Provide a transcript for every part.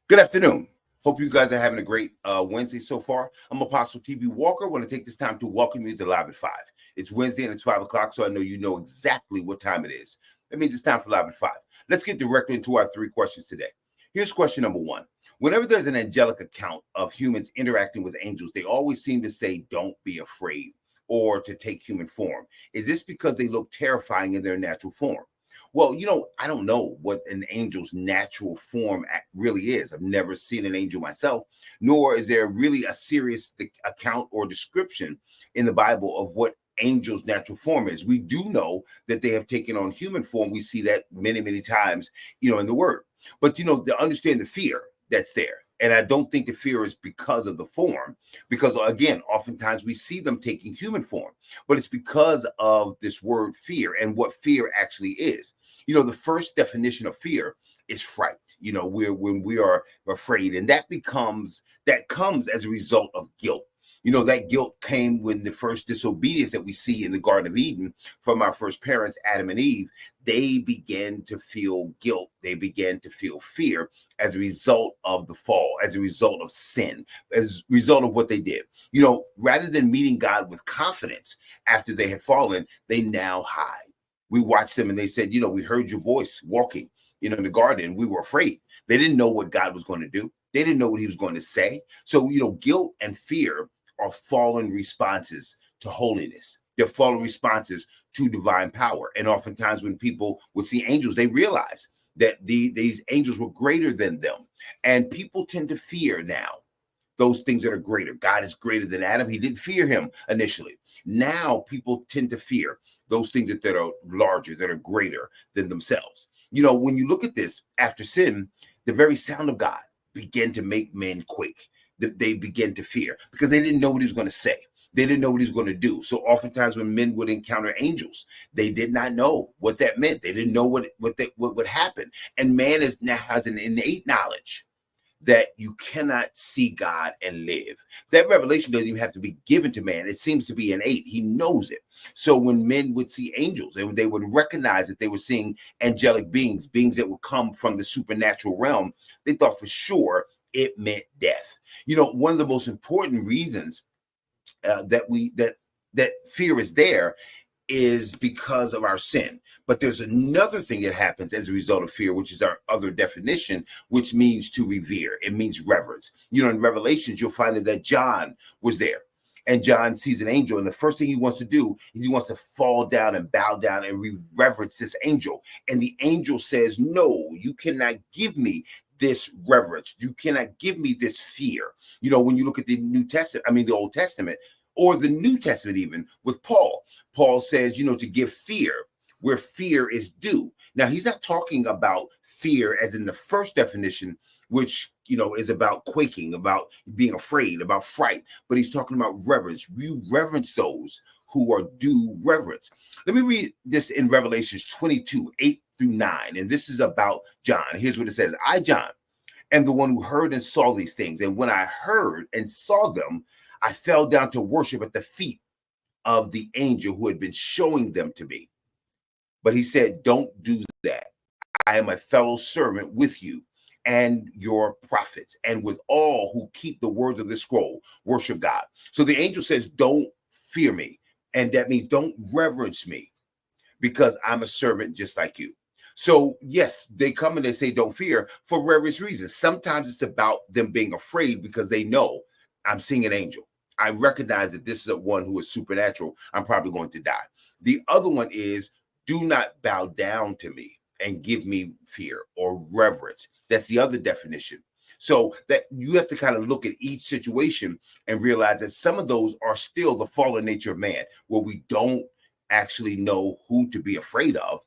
Good afternoon. Hope you guys are having a great Wednesday so far. I'm Apostle TB Walker. I want to take this time to welcome you to Live at 5. It's Wednesday and it's 5 o'clock, so I know you know exactly what time it is. That means it's time for Live at 5. Let's get directly into our three questions today. Here's question number one. Whenever there's an angelic account of humans interacting with angels, they always seem to say, don't be afraid, or to take human form. Is this because they look terrifying in their natural form? Well, I don't know what an angel's natural form really is. I've never seen an angel myself, nor is there really a serious account or description in the Bible of what angels' natural form is. We do know that they have taken on human form. We see that many, many times, in the Word. But, to understand the fear that's there. And I don't think the fear is because of the form, because again, oftentimes we see them taking human form, but it's because of this word fear and what fear actually is. The first definition of fear is fright. When we are afraid, and that comes as a result of guilt. That guilt came when the first disobedience that we see in the Garden of Eden from our first parents, Adam and Eve. They began to feel guilt. They began to feel fear as a result of the fall, as a result of sin, as a result of what they did. Rather than meeting God with confidence after they had fallen, they now hide. We watched them and they said, we heard your voice walking, in the garden. We were afraid. They didn't know what God was going to do. They didn't know what he was going to say. So, guilt and fear are fallen responses to holiness. They're fallen responses to divine power. And oftentimes when people would see angels, they realize that these angels were greater than them. And people tend to fear now those things that are greater. God is greater than Adam. He didn't fear him initially. Now people tend to fear those things that are larger, that are greater than themselves. When you look at this, after sin, the very sound of God began to make men quake. They began to fear because they didn't know what he was going to say. They didn't know what he was going to do. So oftentimes when men would encounter angels, they did not know what that meant. They didn't know what would happen. And man now has an innate knowledge that you cannot see God and live. That revelation doesn't even have to be given to man. It seems to be innate. He knows it. So when men would see angels, and they would recognize that they were seeing angelic beings that would come from the supernatural realm, they thought for sure it meant death. One of the most important reasons that fear is there is because of our sin. But there's another thing that happens as a result of fear, which is our other definition, which means to revere. It means reverence. In Revelations, you'll find that John was there. And John sees an angel, and the first thing he wants to do is he wants to fall down and bow down and reverence this angel. And the angel says, no, you cannot give me this reverence. You cannot give me this fear. When you look at the Old Testament, or the New Testament, even with Paul says, to give fear where fear is due. Now, he's not talking about fear as in the first definition, which, is about quaking, about being afraid, about fright, but he's talking about reverence. You reverence those who are due reverence. Let me read this in Revelations 22, 8-9. And this is about John. Here's what it says. I, John, am the one who heard and saw these things. And when I heard and saw them, I fell down to worship at the feet of the angel who had been showing them to me. But he said, don't do that. I am a fellow servant with you and your prophets and with all who keep the words of this scroll, worship God. So the angel says, don't fear me. And that means don't reverence me because I'm a servant just like you. So yes, they come and they say, don't fear for various reasons. Sometimes it's about them being afraid because they know I'm seeing an angel. I recognize that this is one who is supernatural. I'm probably going to die. The other one is do not bow down to me and give me fear or reverence. That's the other definition. So that you have to kind of look at each situation and realize that some of those are still the fallen nature of man, where we don't actually know who to be afraid of,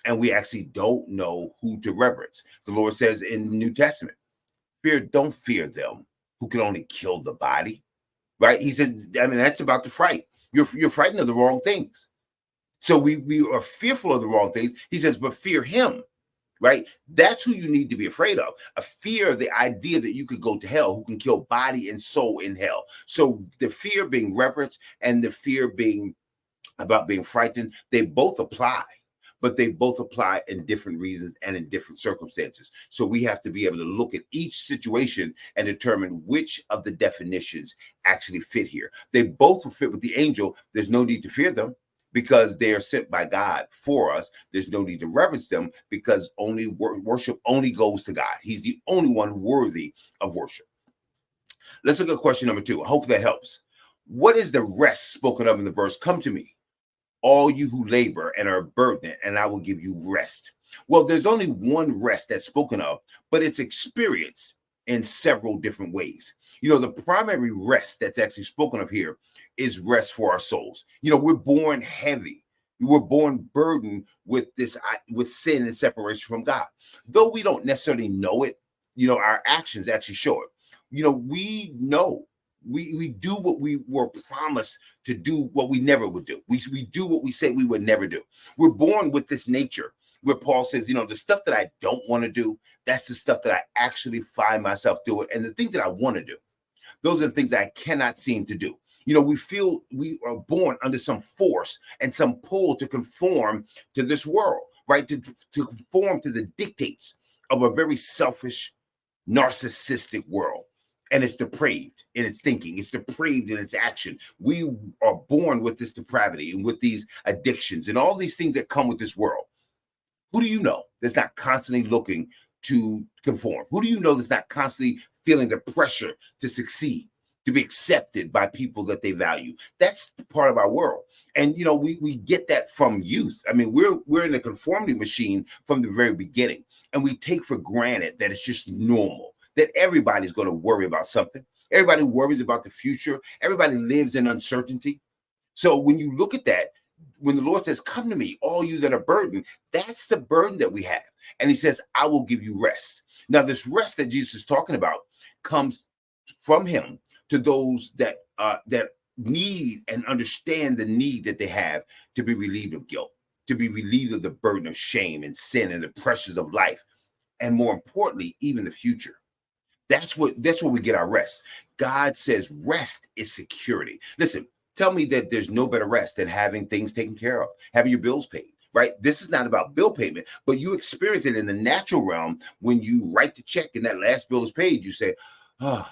and we actually don't know who to reverence. The Lord says in the New Testament, don't fear them who can only kill the body. Right? He said, that's about the fright. You're frightened of the wrong things. So we are fearful of the wrong things. He says, but fear him, right? That's who you need to be afraid of. A fear, the idea that you could go to hell, who can kill body and soul in hell. So the fear being reverence and the fear being about being frightened, they both apply. but they both apply in different reasons and in different circumstances. So we have to be able to look at each situation and determine which of the definitions actually fit here. They both will fit with the angel. There's no need to fear them because they are sent by God for us. There's no need to reverence them because only worship only goes to God. He's the only one worthy of worship. Let's look at question number 2. I hope that helps. What is the rest spoken of in the verse? Come to me, all you who labor and are burdened, and I will give you rest. Well, there's only one rest that's spoken of, but it's experienced in several different ways. The primary rest that's actually spoken of here is rest for our souls. We're born heavy. We're born burdened with sin and separation from God. Though we don't necessarily know it, our actions actually show it. We know we do what we were promised to do, what we never would do. We do what we said we would never do. We're born with this nature where Paul says, the stuff that I don't want to do, that's the stuff that I actually find myself doing. And the things that I want to do, those are the things that I cannot seem to do. We feel we are born under some force and some pull to conform to this world, right? To conform to the dictates of a very selfish, narcissistic world. And it's depraved in its thinking. It's depraved in its action. We are born with this depravity and with these addictions and all these things that come with this world. Who do you know that's not constantly looking to conform? Who do you know that's not constantly feeling the pressure to succeed, to be accepted by people that they value? That's part of our world. And, we get that from youth. I mean, we're in a conformity machine from the very beginning. And we take for granted that it's just normal, that everybody's going to worry about something. Everybody worries about the future. Everybody lives in uncertainty. So when you look at that, when the Lord says, come to me, all you that are burdened, that's the burden that we have. And he says, I will give you rest. Now, this rest that Jesus is talking about comes from him to those that need and understand the need that they have to be relieved of guilt, to be relieved of the burden of shame and sin and the pressures of life. And more importantly, even the future. That's where we get our rest. God says rest is security. Listen, tell me that there's no better rest than having things taken care of, having your bills paid, right? This is not about bill payment, but you experience it in the natural realm when you write the check and that last bill is paid. You say, oh,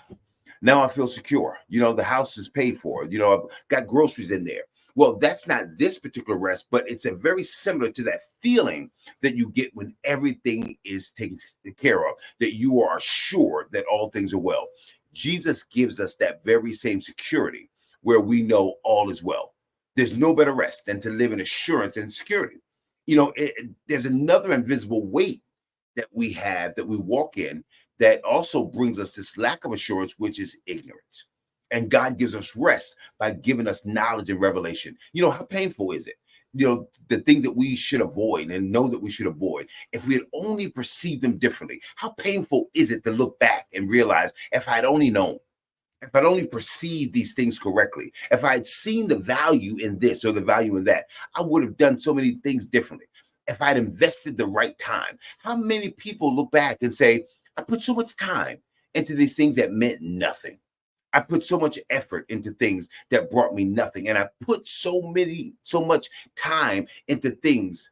now I feel secure. The house is paid for. I've got groceries in there. Well, that's not this particular rest, but it's a very similar to that feeling that you get when everything is taken care of, that you are assured that all things are well. Jesus gives us that very same security where we know all is well. There's no better rest than to live in assurance and security. There's another invisible weight that we have, that we walk in, that also brings us this lack of assurance, which is ignorance. And God gives us rest by giving us knowledge and revelation. How painful is it? The things that we should avoid and know that we should avoid. If we had only perceived them differently, how painful is it to look back and realize, if I'd only known, if I'd only perceived these things correctly, if I had seen the value in this or the value in that, I would have done so many things differently. If I'd invested the right time. How many people look back and say, I put so much time into these things that meant nothing. I put so much effort into things that brought me nothing. And I put so much time into things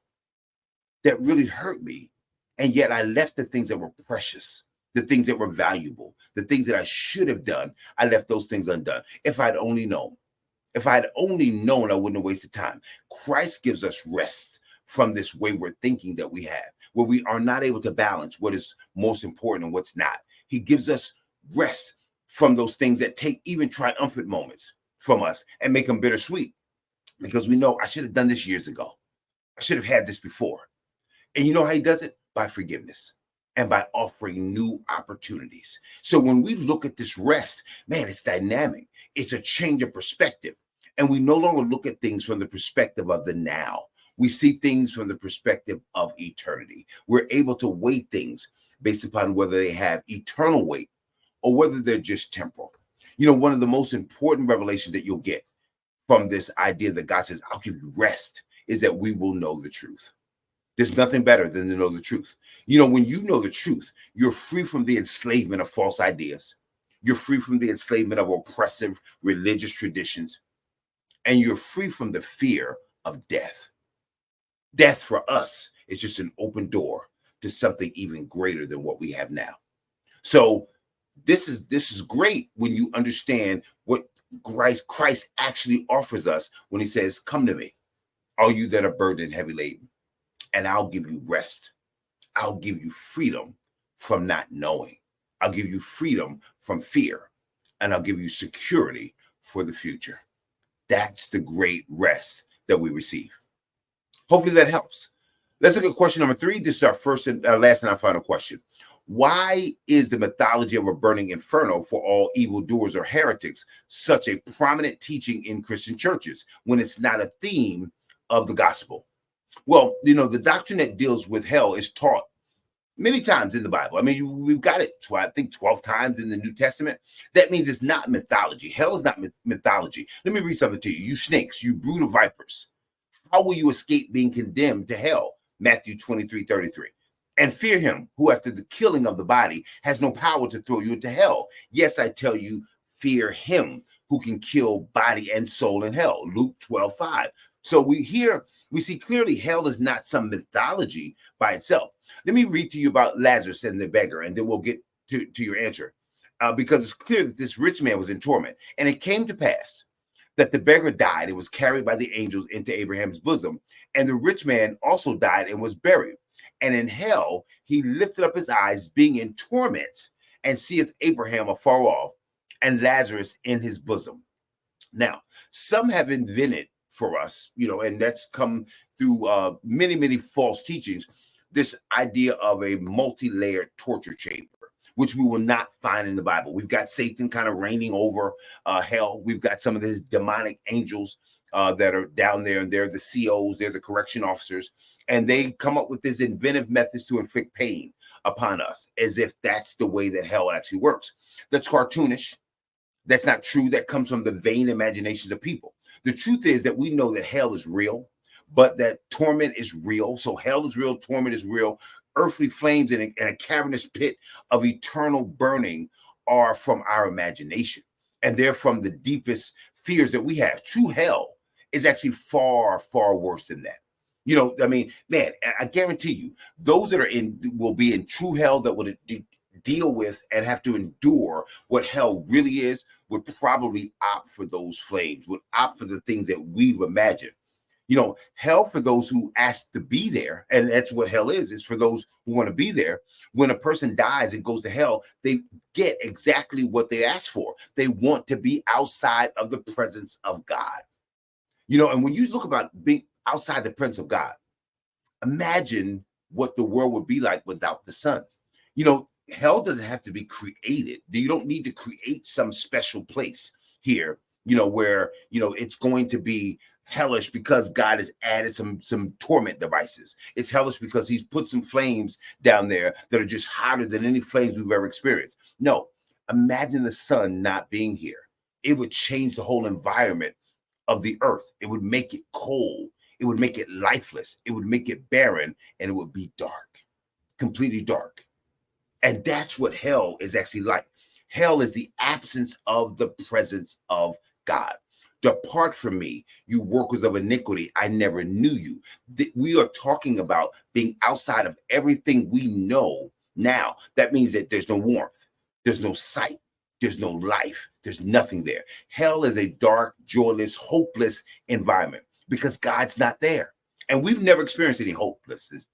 that really hurt me. And yet I left the things that were precious, the things that were valuable, the things that I should have done. I left those things undone. If I'd only known, I wouldn't have wasted time. Christ gives us rest from this wayward thinking that we have, where we are not able to balance what is most important and what's not. He gives us rest from those things that take even triumphant moments from us and make them bittersweet, because we know I should have done this years ago. I should have had this before. And you know how he does it? By forgiveness and by offering new opportunities. So when we look at this rest, man, it's dynamic. It's a change of perspective. And we no longer look at things from the perspective of the now. We see things from the perspective of eternity. We're able to weigh things based upon whether they have eternal weight or whether they're just temporal. One of the most important revelations that you'll get from this idea that God says, I'll give you rest, is that we will know the truth. There's nothing better than to know the truth. When you know the truth, you're free from the enslavement of false ideas. You're free from the enslavement of oppressive religious traditions. And you're free from the fear of death. Death for us is just an open door to something even greater than what we have now. So this is great when you understand what Christ actually offers us when he says, come to me, all you that are burdened and heavy laden, and I'll give you rest. I'll give you freedom from not knowing. I'll give you freedom from fear, and I'll give you security for the future. That's the great rest that we receive. Hopefully that helps. Let's look at question number 3. This is our first and last and our final question. Why is the mythology of a burning inferno for all evildoers or heretics such a prominent teaching in Christian churches when it's not a theme of the gospel? Well, the doctrine that deals with hell is taught many times in the Bible. I mean, we've got it, I think, 12 times in the New Testament. That means it's not mythology. Hell is not mythology. Let me read something to you. You snakes, you brood of vipers, how will you escape being condemned to hell? Matthew 23:33. And fear him who after the killing of the body has no power to throw you into hell. Yes, I tell you, fear him who can kill body and soul in hell. Luke 12:5. So we see clearly hell is not some mythology by itself. Let me read to you about Lazarus and the beggar, and then we'll get to your answer. Because it's clear that this rich man was in torment. And it came to pass that the beggar died and was carried by the angels into Abraham's bosom. And the rich man also died and was buried. And in hell, he lifted up his eyes, being in torment, and seeth Abraham afar off, and Lazarus in his bosom. Now, some have invented for us, and that's come through many, many false teachings, this idea of a multi-layered torture chamber, which we will not find in the Bible. We've got Satan kind of reigning over hell. We've got some of his demonic angels that are down there, and they're the COs, they're the correction officers, and they come up with these inventive methods to inflict pain upon us, as if that's the way that hell actually works. That's cartoonish. That's not true. That comes from the vain imaginations of people. The truth is that we know that hell is real, but that torment is real. So hell is real, torment is real. Earthly flames in a cavernous pit of eternal burning are from our imagination, and they're from the deepest fears that we have. True hell is actually far, far worse than that. I mean, man, I guarantee you, those that will be in true hell, that would deal with and have to endure what hell really is, would probably opt for those flames, would opt for the things that we've imagined. Hell for those who ask to be there, and that's what hell is for those who want to be there. When a person dies and goes to hell, they get exactly what they asked for. They want to be outside of the presence of God. And when you look about being outside the presence of God, imagine what the world would be like without the sun. Hell doesn't have to be created. You don't need to create some special place here, where, it's going to be hellish because God has added some torment devices. It's hellish because he's put some flames down there that are just hotter than any flames we've ever experienced. No, imagine the sun not being here. It would change the whole environment of the earth. It would make it cold. It would make it lifeless. It would make it barren, and it would be dark, completely dark. And that's what hell is actually like. Hell is the absence of the presence of God. Depart from me, you workers of iniquity. I never knew you. We are talking about being outside of everything we know now. That means that there's no warmth, there's no sight, there's no life, there's nothing there. Hell is a dark, joyless, hopeless environment because God's not there. And we've never experienced any hopelessness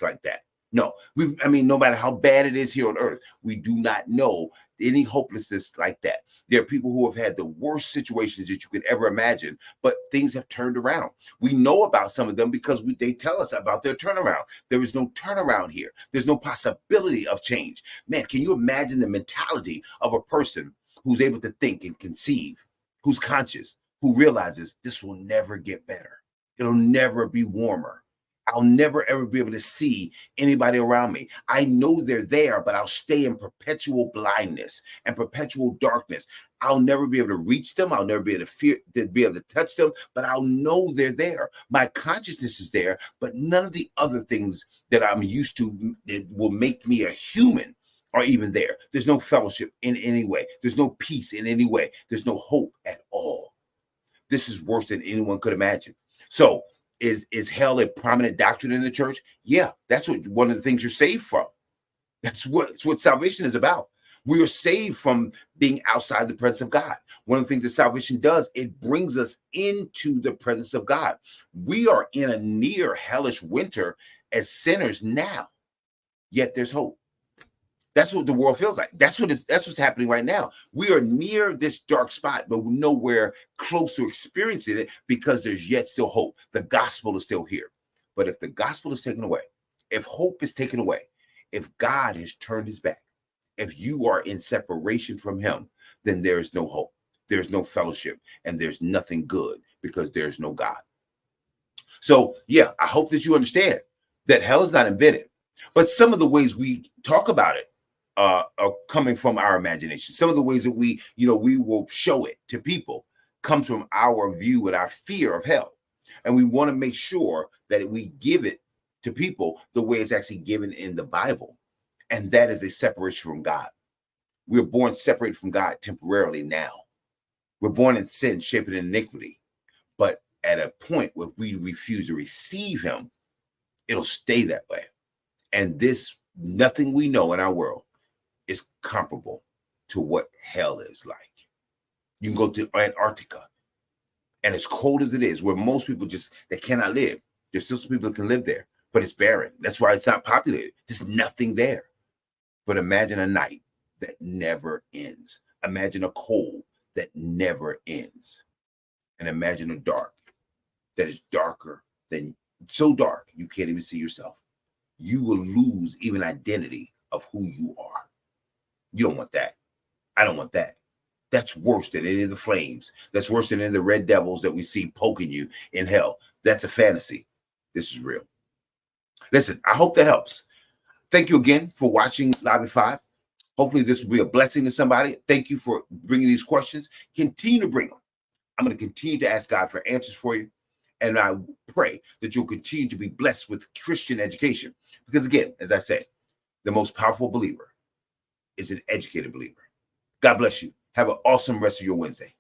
like that. No, no matter how bad it is here on earth, we do not know any hopelessness like that. There are people who have had the worst situations that you could ever imagine, but things have turned around. We know about some of them because they tell us about their turnaround. There is no turnaround here. There's no possibility of change. Man, can you imagine the mentality of a person who's able to think and conceive, who's conscious, who realizes this will never get better. It'll never be warmer. I'll never, ever be able to see anybody around me. I know they're there, but I'll stay in perpetual blindness and perpetual darkness. I'll never be able to reach them. I'll never be able to touch them, but I'll know they're there. My consciousness is there, but none of the other things that I'm used to that will make me a human are even there. There's no fellowship in any way. There's no peace in any way. There's no hope at all. This is worse than anyone could imagine. So Is hell a prominent doctrine in the church? Yeah, that's what one of the things you're saved from. That's what salvation is about. We are saved from being outside the presence of God. One of the things that salvation does, it brings us into the presence of God. We are in a near hellish winter as sinners now, yet there's hope. That's what the world feels like. That's what's happening right now. We are near this dark spot, but we're nowhere close to experiencing it because there's yet still hope. The gospel is still here. But if the gospel is taken away, if hope is taken away, if God has turned his back, if you are in separation from him, then there is no hope. There's no fellowship, and there's nothing good because there's no God. So, yeah, I hope that you understand that hell is not invented, but some of the ways we talk about it are coming from our imagination. Some of the ways that we will show it to people comes from our view and our fear of hell. And we want to make sure that we give it to people the way it's actually given in the Bible. And that is a separation from God. We're born separated from God temporarily now. We're born in sin, shaped in iniquity. But at a point where we refuse to receive him, it'll stay that way. And this, nothing we know in our world is comparable to what hell is like. You can go to Antarctica, and as cold as it is, where most people they cannot live. There's still some people that can live there, but it's barren. That's why it's not populated. There's nothing there. But imagine a night that never ends. Imagine a cold that never ends. And imagine a dark that is darker than, so dark you can't even see yourself. You will lose even identity of who you are. You don't want that. I don't want that. That's worse than any of the flames. That's worse than any of the red devils that we see poking you in hell. That's a fantasy. This is real. Listen, I hope that helps. Thank you again for watching Live at 5. Hopefully this will be a blessing to somebody. Thank you for bringing these questions. Continue to bring them. I'm going to continue to ask God for answers for you. And I pray that you'll continue to be blessed with Christian education. Because again, as I said, the most powerful believer is an educated believer. God bless you. Have an awesome rest of your Wednesday.